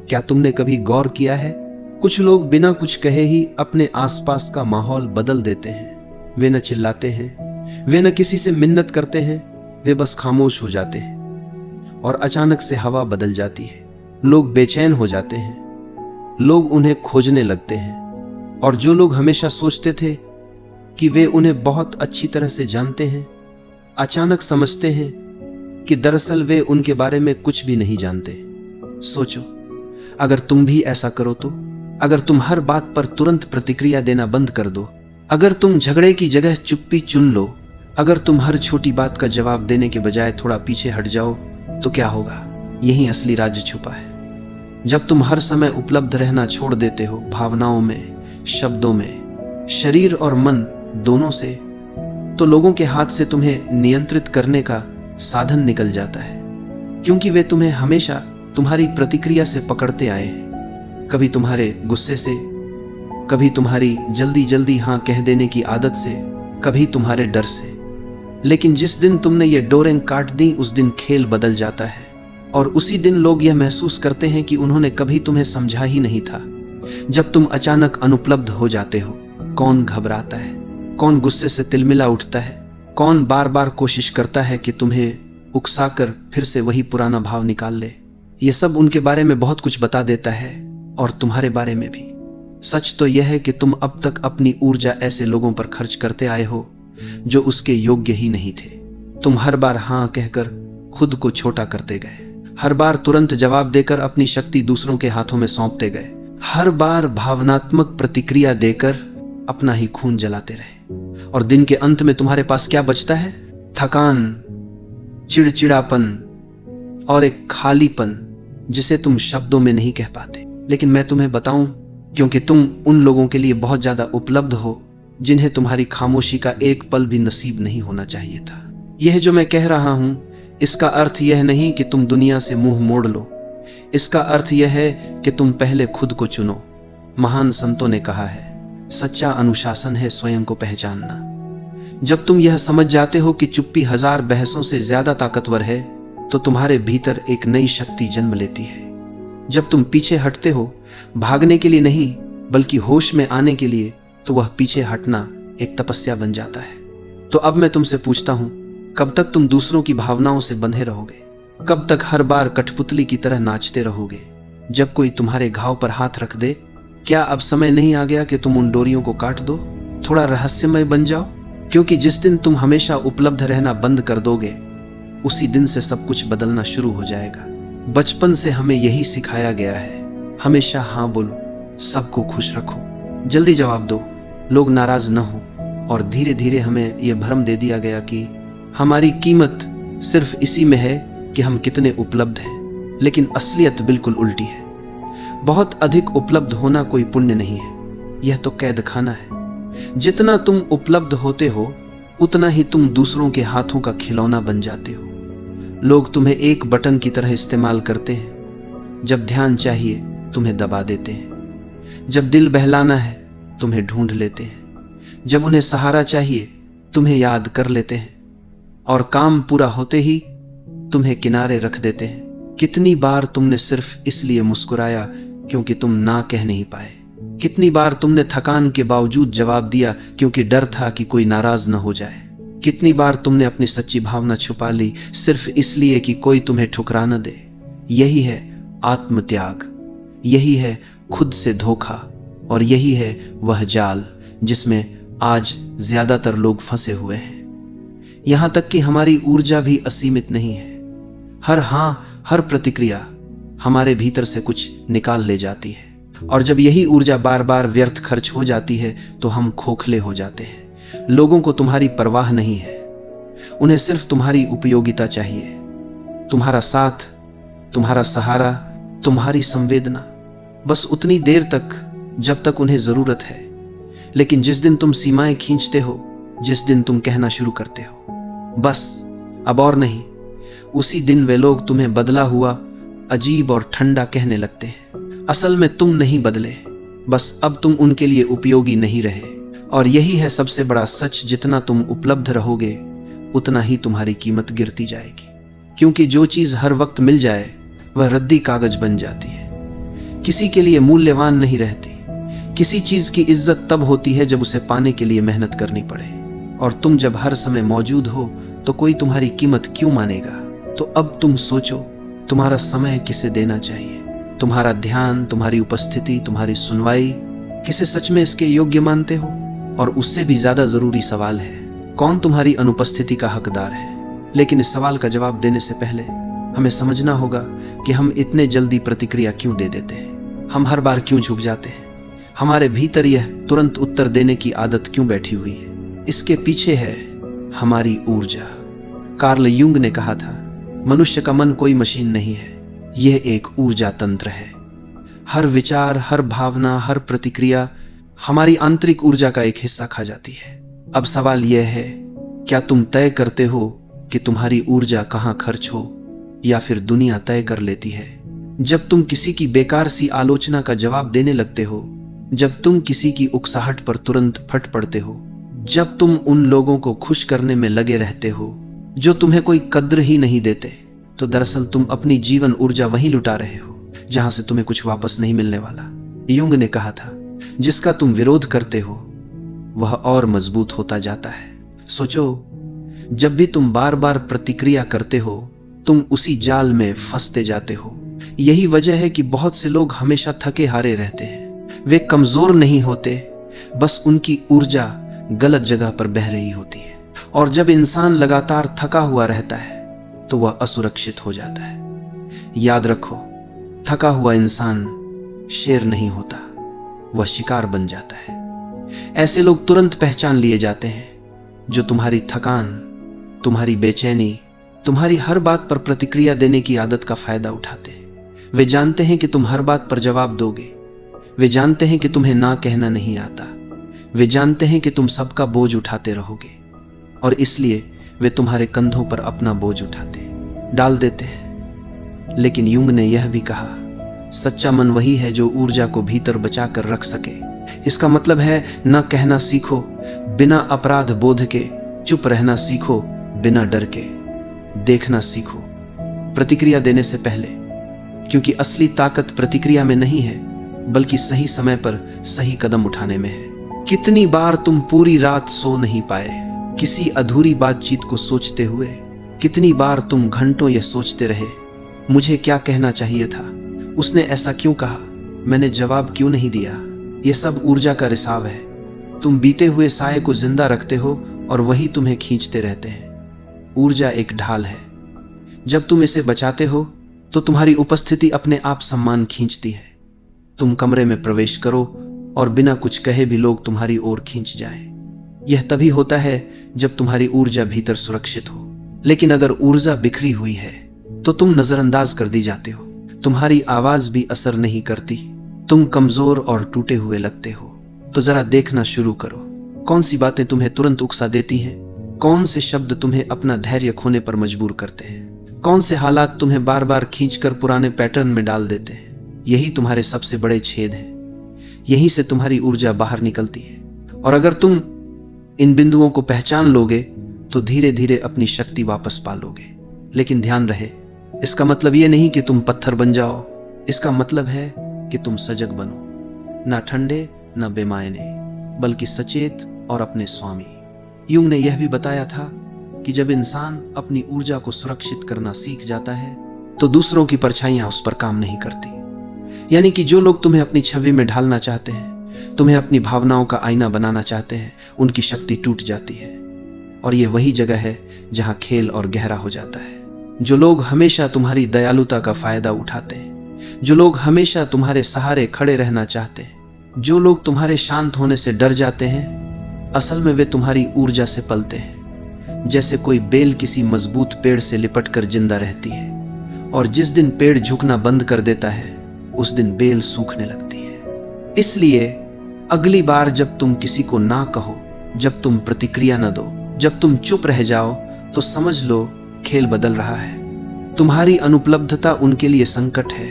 क्या तुमने कभी गौर किया है, कुछ लोग बिना कुछ कहे ही अपने आसपास का माहौल बदल देते हैं। वे न चिल्लाते हैं, वे न किसी से मिन्नत करते हैं, वे बस खामोश हो जाते हैं और अचानक से हवा बदल जाती है। लोग बेचैन हो जाते हैं, लोग उन्हें खोजने लगते हैं और जो लोग हमेशा सोचते थे कि वे उन्हें बहुत अच्छी तरह से जानते हैं, अचानक समझते हैं कि दरअसल वे उनके बारे में कुछ भी नहीं जानते। सोचो, अगर तुम भी ऐसा करो तो, अगर तुम हर बात पर तुरंत प्रतिक्रिया देना बंद कर दो, अगर तुम झगड़े की जगह चुप्पी चुन लो, अगर तुम हर छोटी बात का जवाब देने के बजाय थोड़ा पीछे हट जाओ, तो क्या होगा? यही असली राज छुपा है। जब तुम हर समय उपलब्ध रहना छोड़ देते हो, भावनाओं में, शब्दों में, शरीर और मन दोनों से, तो लोगों के हाथ से तुम्हें नियंत्रित करने का साधन निकल जाता है, क्योंकि वे तुम्हें हमेशा तुम्हारी प्रतिक्रिया से पकड़ते आए हैं। कभी तुम्हारे गुस्से से, कभी तुम्हारी जल्दी जल्दी हाँ कह देने की आदत से, कभी तुम्हारे डर से। लेकिन जिस दिन तुमने ये डोरें काट दी, उस दिन खेल बदल जाता है और उसी दिन लोग यह महसूस करते हैं कि उन्होंने कभी तुम्हें समझा ही नहीं था। जब तुम अचानक अनुपलब्ध हो जाते हो, कौन घबराता है, कौन गुस्से से तिलमिला उठता है, कौन बार बार कोशिश करता है कि तुम्हें उकसाकर फिर से वही पुराना भाव निकाल ले। ये सब उनके बारे में बहुत कुछ बता देता है और तुम्हारे बारे में भी। सच तो यह है कि तुम अब तक अपनी ऊर्जा ऐसे लोगों पर खर्च करते आए हो जो उसके योग्य ही नहीं थे। तुम हर बार हाँ कहकर खुद को छोटा करते गए, हर बार तुरंत जवाब देकर अपनी शक्ति दूसरों के हाथों में सौंपते गए, हर बार भावनात्मक प्रतिक्रिया देकर अपना ही खून जलाते रहे। और दिन के अंत में तुम्हारे पास क्या बचता है? थकान, चिड़चिड़ापन और एक खालीपन जिसे तुम शब्दों में नहीं कह पाते। लेकिन मैं तुम्हें बताऊं, क्योंकि तुम उन लोगों के लिए बहुत ज्यादा उपलब्ध हो जिन्हें तुम्हारी खामोशी का एक पल भी नसीब नहीं होना चाहिए था। यह जो मैं कह रहा हूं, इसका अर्थ यह नहीं कि तुम दुनिया से मुंह मोड़ लो। इसका अर्थ यह है कि तुम पहले खुद को चुनो। महान संतों ने कहा है, सच्चा अनुशासन है स्वयं को पहचानना। जब तुम यह समझ जाते हो कि चुप्पी 1000 बहसों से ज्यादा ताकतवर है, तो तुम्हारे भीतर एक नई शक्ति जन्म लेती है। जब तुम पीछे हटते हो, भागने के लिए नहीं बल्कि होश में आने के लिए, तो वह पीछे हटना एक तपस्या बन जाता है। तो अब मैं तुमसे पूछता हूं, कब तक तुम दूसरों की भावनाओं से बंधे रहोगे? कब तक हर बार कठपुतली की तरह नाचते रहोगे जब कोई तुम्हारे घाव पर हाथ रख दे? क्या अब समय नहीं आ गया कि तुम उन डोरियों को काट दो, थोड़ा रहस्यमय बन जाओ? क्योंकि जिस दिन तुम हमेशा उपलब्ध रहना बंद कर दोगे, उसी दिन से सब कुछ बदलना शुरू हो जाएगा। बचपन से हमें यही सिखाया गया है, हमेशा हाँ बोलो, सबको खुश रखो, जल्दी जवाब दो, लोग नाराज न हो। और धीरे धीरे हमें यह भ्रम दे दिया गया कि हमारी कीमत सिर्फ इसी में है कि हम कितने उपलब्ध हैं। लेकिन असलियत बिल्कुल उल्टी है। बहुत अधिक उपलब्ध होना कोई पुण्य नहीं है, यह तो कैद खाना है। जितना तुम उपलब्ध होते हो, उतना ही तुम दूसरों के हाथों का खिलौना बन जाते हो। लोग तुम्हें एक बटन की तरह इस्तेमाल करते हैं। जब ध्यान चाहिए तुम्हें दबा देते हैं, जब दिल बहलाना है तुम्हें ढूंढ लेते हैं, जब उन्हें सहारा चाहिए तुम्हें याद कर लेते हैं, और काम पूरा होते ही तुम्हें किनारे रख देते हैं। कितनी बार तुमने सिर्फ इसलिए मुस्कुराया क्योंकि तुम ना कह नहीं पाए? कितनी बार तुमने थकान के बावजूद जवाब दिया क्योंकि डर था कि कोई नाराज न हो जाए? कितनी बार तुमने अपनी सच्ची भावना छुपा ली सिर्फ इसलिए कि कोई तुम्हें ठुकरा न दे? यही है आत्मत्याग, यही है खुद से धोखा, और यही है वह जाल जिसमें आज ज्यादातर लोग फंसे हुए हैं। यहां तक कि हमारी ऊर्जा भी असीमित नहीं है। हर हाँ, हर प्रतिक्रिया हमारे भीतर से कुछ निकाल ले जाती है, और जब यही ऊर्जा बार बार व्यर्थ खर्च हो जाती है तो हम खोखले हो जाते हैं। लोगों को तुम्हारी परवाह नहीं है, उन्हें सिर्फ तुम्हारी उपयोगिता चाहिए, तुम्हारा साथ, तुम्हारा सहारा, तुम्हारी संवेदना, बस उतनी देर तक जब तक उन्हें जरूरत है। लेकिन जिस दिन तुम सीमाएं खींचते हो, जिस दिन तुम कहना शुरू करते हो बस अब और नहीं, उसी दिन वे लोग तुम्हें बदला हुआ, अजीब और ठंडा कहने लगते हैं। असल में तुम नहीं बदले, बस अब तुम उनके लिए उपयोगी नहीं रहे। और यही है सबसे बड़ा सच, जितना तुम उपलब्ध रहोगे उतना ही तुम्हारी कीमत गिरती जाएगी। क्योंकि जो चीज हर वक्त मिल जाए वह रद्दी कागज बन जाती है, किसी के लिए मूल्यवान नहीं रहती। किसी चीज की इज्जत तब होती है जब उसे पाने के लिए मेहनत करनी पड़े, और तुम जब हर समय मौजूद हो तो कोई तुम्हारी कीमत क्यों मानेगा। तो अब तुम सोचो, तुम्हारा समय किसे देना चाहिए? तुम्हारा ध्यान, तुम्हारी उपस्थिति, तुम्हारी सुनवाई, किसे सच में इसके योग्य मानते हो? और उससे भी ज्यादा जरूरी सवाल है, कौन तुम्हारी अनुपस्थिति का हकदार है? लेकिन इस सवाल का जवाब देने से पहले हमें समझना होगा कि हम इतने जल्दी प्रतिक्रिया क्यों दे देते हैं। हम हर बार क्यों झुक जाते हैं? हमारे भीतर यह तुरंत उत्तर देने की आदत क्यों बैठी हुई है? इसके पीछे है हमारी ऊर्जा। कार्ल यूंग ने कहा था, मनुष्य का मन कोई मशीन नहीं है, यह एक ऊर्जा तंत्र है। हर विचार, हर भावना, हर प्रतिक्रिया हमारी आंतरिक ऊर्जा का एक हिस्सा खा जाती है। अब सवाल यह है, क्या तुम तय करते हो कि तुम्हारी ऊर्जा कहाँ खर्च हो, या फिर दुनिया तय कर लेती है? जब तुम किसी की बेकार सी आलोचना का जवाब देने लगते हो, जब तुम किसी की उकसाहट पर तुरंत फट पड़ते हो, जब तुम उन लोगों को खुश करने में लगे रहते हो जो तुम्हें कोई कद्र ही नहीं देते, तो दरअसल तुम अपनी जीवन ऊर्जा वहीं लुटा रहे हो जहां से तुम्हें कुछ वापस नहीं मिलने वाला। यूंग ने कहा था, जिसका तुम विरोध करते हो वह और मजबूत होता जाता है। सोचो, जब भी तुम बार बार प्रतिक्रिया करते हो, तुम उसी जाल में फंसते जाते हो। यही वजह है कि बहुत से लोग हमेशा थके हारे रहते हैं। वे कमजोर नहीं होते, बस उनकी ऊर्जा गलत जगह पर बह रही होती है। और जब इंसान लगातार थका हुआ रहता है तो वह असुरक्षित हो जाता है। याद रखो, थका हुआ इंसान शेर नहीं होता, वह शिकार बन जाता है। ऐसे लोग तुरंत पहचान लिए जाते हैं जो तुम्हारी थकान, तुम्हारी बेचैनी, तुम्हारी हर बात पर प्रतिक्रिया देने की आदत का फायदा उठाते हैं। वे जानते हैं कि तुम हर बात पर जवाब दोगे, वे जानते हैं कि तुम्हें ना कहना नहीं आता, वे जानते हैं कि तुम सबका बोझ उठाते रहोगे, और इसलिए वे तुम्हारे कंधों पर अपना बोझ उठाते डाल देते हैं। लेकिन यूंग ने यह भी कहा, सच्चा मन वही है जो ऊर्जा को भीतर बचा कर रख सके। इसका मतलब है, न कहना सीखो बिना अपराध बोध के, चुप रहना सीखो बिना डर के, देखना सीखो प्रतिक्रिया देने से पहले, क्योंकि असली ताकत प्रतिक्रिया में नहीं है, बल्कि सही समय पर सही कदम उठाने में है। कितनी बार तुम पूरी रात सो नहीं पाए किसी अधूरी बातचीत को सोचते हुए? कितनी बार तुम घंटों यह सोचते रहे, मुझे क्या कहना चाहिए था, उसने ऐसा क्यों कहा, मैंने जवाब क्यों नहीं दिया? यह सब ऊर्जा का रिसाव है। तुम बीते हुए साये को जिंदा रखते हो और वही तुम्हें खींचते रहते हैं। ऊर्जा एक ढाल है, जब तुम इसे बचाते हो तो तुम्हारी उपस्थिति अपने आप सम्मान खींचती है। तुम कमरे में प्रवेश करो और बिना कुछ कहे भी लोग तुम्हारी ओर खींच जाएं। यह तभी होता है जब तुम्हारी ऊर्जा भीतर सुरक्षित हो। लेकिन अगर ऊर्जा बिखरी हुई है तो तुम नजरअंदाज कर दी जाते हो, तुम्हारी आवाज भी असर नहीं करती, तुम कमजोर और टूटे हुए लगते हो। तो जरा देखना शुरू करो, कौन सी बातें तुम्हें तुरंत उकसा देती हैं, कौन से शब्द तुम्हें अपना धैर्य खोने पर मजबूर करते हैं, कौन से हालात तुम्हें बार बार खींचकर पुराने पैटर्न में डाल देते हैं। यही तुम्हारे सबसे बड़े छेद हैं, यहीं से तुम्हारी ऊर्जा बाहर निकलती है। और अगर तुम इन बिंदुओं को पहचान लोगे तो धीरे धीरे अपनी शक्ति वापस पा लोगे। लेकिन ध्यान रहे, इसका मतलब यह नहीं कि तुम पत्थर बन जाओ, इसका मतलब है कि तुम सजग बनो, ना ठंडे ना बेमायने, बल्कि सचेत और अपने स्वामी। यूंग ने यह भी बताया था कि जब इंसान अपनी ऊर्जा को सुरक्षित करना सीख जाता है तो दूसरों की परछाइयां उस पर काम नहीं करती। यानी कि जो लोग तुम्हें अपनी छवि में ढालना चाहते हैं, तुम्हें अपनी भावनाओं का आईना बनाना चाहते हैं, उनकी शक्ति टूट जाती है। और ये वही जगह है जहां खेल और गहरा हो जाता है। जो लोग हमेशा तुम्हारी दयालुता का फायदा उठाते हैं, जो लोग हमेशा तुम्हारे सहारे खड़े रहना चाहते हैं, जो लोग तुम्हारे शांत होने से डर जाते हैं, असल में वे तुम्हारी ऊर्जा से पलते हैं। जैसे कोई बेल किसी मजबूत पेड़ से लिपट कर जिंदा रहती है, और जिस दिन पेड़ झुकना बंद कर देता है उस दिन बेल सूखने लगती है। इसलिए अगली बार जब तुम किसी को ना कहो, जब तुम प्रतिक्रिया न दो, जब तुम चुप रह जाओ, तो समझ लो खेल बदल रहा है। तुम्हारी अनुपलब्धता उनके लिए संकट है,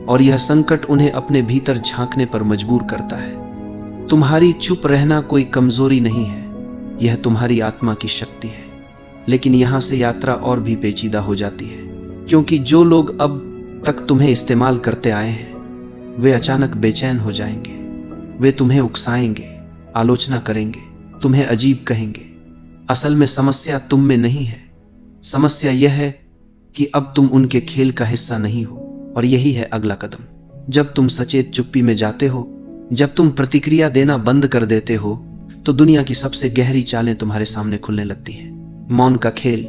और यह संकट उन्हें अपने भीतर झांकने पर मजबूर करता है। तुम्हारी चुप रहना कोई कमजोरी नहीं है, यह तुम्हारी आत्मा की शक्ति है। लेकिन यहां से यात्रा और भी पेचीदा हो जाती है, क्योंकि जो लोग अब तक तुम्हें इस्तेमाल करते आए हैं वे अचानक बेचैन हो जाएंगे, वे तुम्हें उकसाएंगे, आलोचना करेंगे, तुम्हें अजीब कहेंगे। असल में समस्या तुम में नहीं है, समस्या यह है कि अब तुम उनके खेल का हिस्सा नहीं हो। और यही है अगला कदम। जब तुम सचेत चुप्पी में जाते हो, जब तुम प्रतिक्रिया देना बंद कर देते हो, तो दुनिया की सबसे गहरी चालें तुम्हारे सामने खुलने लगती हैं। मौन का खेल।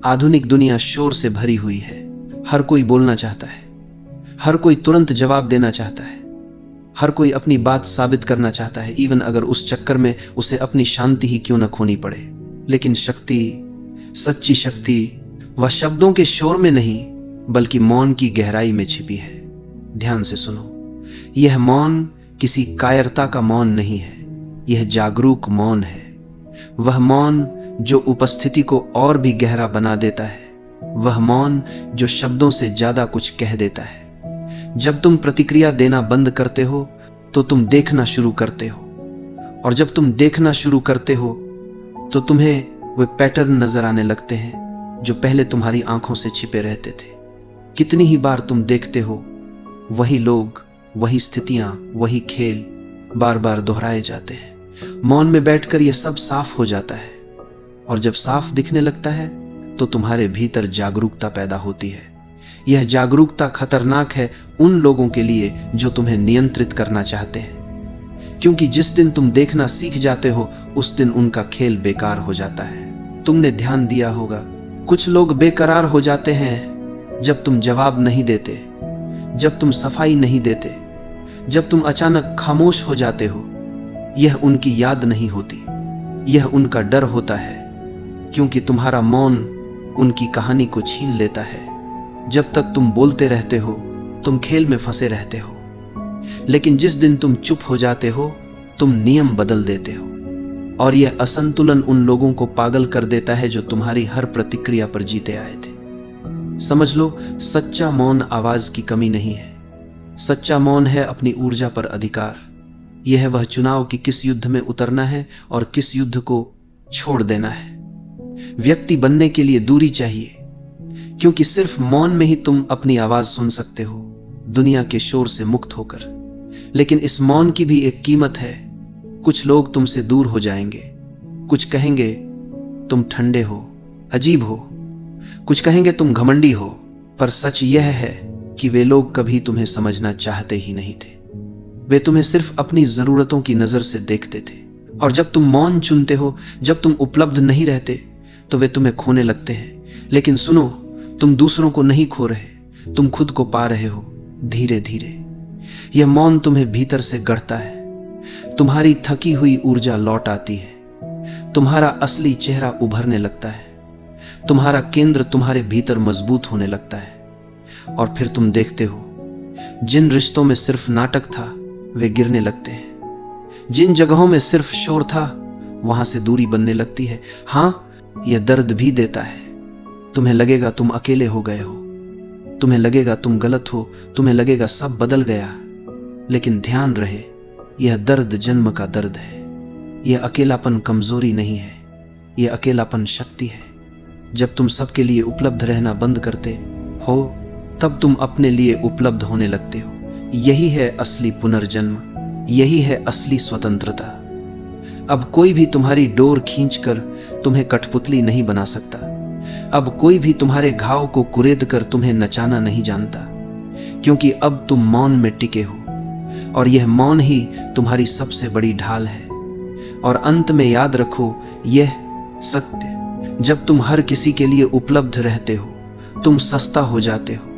आधुनिक दुनिया शोर से भरी हुई है। हर कोई बोलना चाहता है, हर कोई तुरंत जवाब देना चाहता है, हर कोई अपनी बात साबित करना चाहता है, इवन अगर उस चक्कर में उसे अपनी शांति ही क्यों न खोनी पड़े। लेकिन शक्ति, सच्ची शक्ति, वह शब्दों के शोर में नहीं बल्कि मौन की गहराई में छिपी है। ध्यान से सुनो, यह मौन किसी कायरता का मौन नहीं है, यह जागरूक मौन है। वह मौन जो उपस्थिति को और भी गहरा बना देता है, वह मौन जो शब्दों से ज्यादा कुछ कह देता है। जब तुम प्रतिक्रिया देना बंद करते हो तो तुम देखना शुरू करते हो, और जब तुम देखना शुरू करते हो तो तुम्हें वे पैटर्न नजर आने लगते हैं जो पहले तुम्हारी आंखों से छिपे रहते थे। कितनी ही बार तुम देखते हो, वही लोग, वही स्थितियां, वही खेल बार बार दोहराए जाते हैं। मौन में बैठकर यह सब साफ हो जाता है, और जब साफ दिखने लगता है तो तुम्हारे भीतर जागरूकता पैदा होती है। यह जागरूकता खतरनाक है उन लोगों के लिए जो तुम्हें नियंत्रित करना चाहते हैं, क्योंकि जिस दिन तुम देखना सीख जाते हो उस दिन उनका खेल बेकार हो जाता है। तुमने ध्यान दिया होगा, कुछ लोग बेकरार हो जाते हैं जब तुम जवाब नहीं देते, जब तुम सफाई नहीं देते, जब तुम अचानक खामोश हो जाते हो। यह उनकी याद नहीं होती, यह उनका डर होता है, क्योंकि तुम्हारा मौन उनकी कहानी को छीन लेता है। जब तक तुम बोलते रहते हो तुम खेल में फंसे रहते हो, लेकिन जिस दिन तुम चुप हो जाते हो तुम नियम बदल देते हो। और यह असंतुलन उन लोगों को पागल कर देता है जो तुम्हारी हर प्रतिक्रिया पर जीते आए थे। समझ लो, सच्चा मौन आवाज की कमी नहीं है, सच्चा मौन है अपनी ऊर्जा पर अधिकार। यह है वह चुनाव कि किस युद्ध में उतरना है और किस युद्ध को छोड़ देना है। व्यक्ति बनने के लिए दूरी चाहिए, क्योंकि सिर्फ मौन में ही तुम अपनी आवाज सुन सकते हो, दुनिया के शोर से मुक्त होकर। लेकिन इस मौन की भी एक कीमत है। कुछ लोग तुमसे दूर हो जाएंगे, कुछ कहेंगे तुम ठंडे हो, अजीब हो, कुछ कहेंगे तुम घमंडी हो, पर सच यह है कि वे लोग कभी तुम्हें समझना चाहते ही नहीं थे। वे तुम्हें सिर्फ अपनी जरूरतों की नजर से देखते थे। और जब तुम मौन चुनते हो, जब तुम उपलब्ध नहीं रहते, तो वे तुम्हें खोने लगते हैं। लेकिन सुनो, तुम दूसरों को नहीं खो रहे, तुम खुद को पा रहे हो धीरे धीरे। यह मौन तुम्हें भीतर से गढ़ता है, तुम्हारी थकी हुई ऊर्जा लौट आती है, तुम्हारा असली चेहरा उभरने लगता है, तुम्हारा केंद्र तुम्हारे भीतर मजबूत होने लगता है। और फिर तुम देखते हो, जिन रिश्तों में सिर्फ नाटक था वे गिरने लगते हैं, जिन जगहों में सिर्फ शोर था वहां से दूरी बनने लगती है। हाँ, यह दर्द भी देता है। तुम्हें लगेगा तुम अकेले हो गए हो, तुम्हें लगेगा तुम गलत हो, तुम्हें लगेगा सब बदल गया। लेकिन ध्यान रहे, यह दर्द जन्म का दर्द है। यह अकेलापन कमजोरी नहीं है, यह अकेलापन शक्ति है। जब तुम सबके लिए उपलब्ध रहना बंद करते हो, तब तुम अपने लिए उपलब्ध होने लगते हो। यही है असली पुनर्जन्म, यही है असली स्वतंत्रता। अब कोई भी तुम्हारी डोर खींचकर तुम्हें कठपुतली नहीं बना सकता। अब कोई भी तुम्हारे घाव को कुरेद कर तुम्हें नचाना नहीं जानता, क्योंकि अब तुम मौन में टिके हो, और यह मौन ही तुम्हारी सबसे बड़ी ढाल है। और अंत में याद रखो यह सत्य, जब तुम हर किसी के लिए उपलब्ध रहते हो तुम सस्ता हो जाते हो,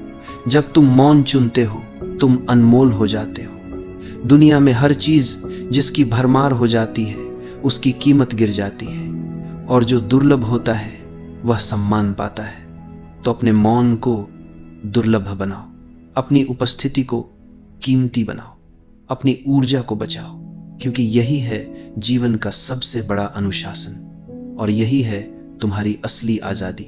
जब तुम मौन चुनते हो तुम अनमोल हो जाते हो। दुनिया में हर चीज जिसकी भरमार हो जाती है उसकी कीमत गिर जाती है, और जो दुर्लभ होता है वह सम्मान पाता है। तो अपने मौन को दुर्लभ बनाओ, अपनी उपस्थिति को कीमती बनाओ, अपनी ऊर्जा को बचाओ, क्योंकि यही है जीवन का सबसे बड़ा अनुशासन, और यही है तुम्हारी असली आजादी।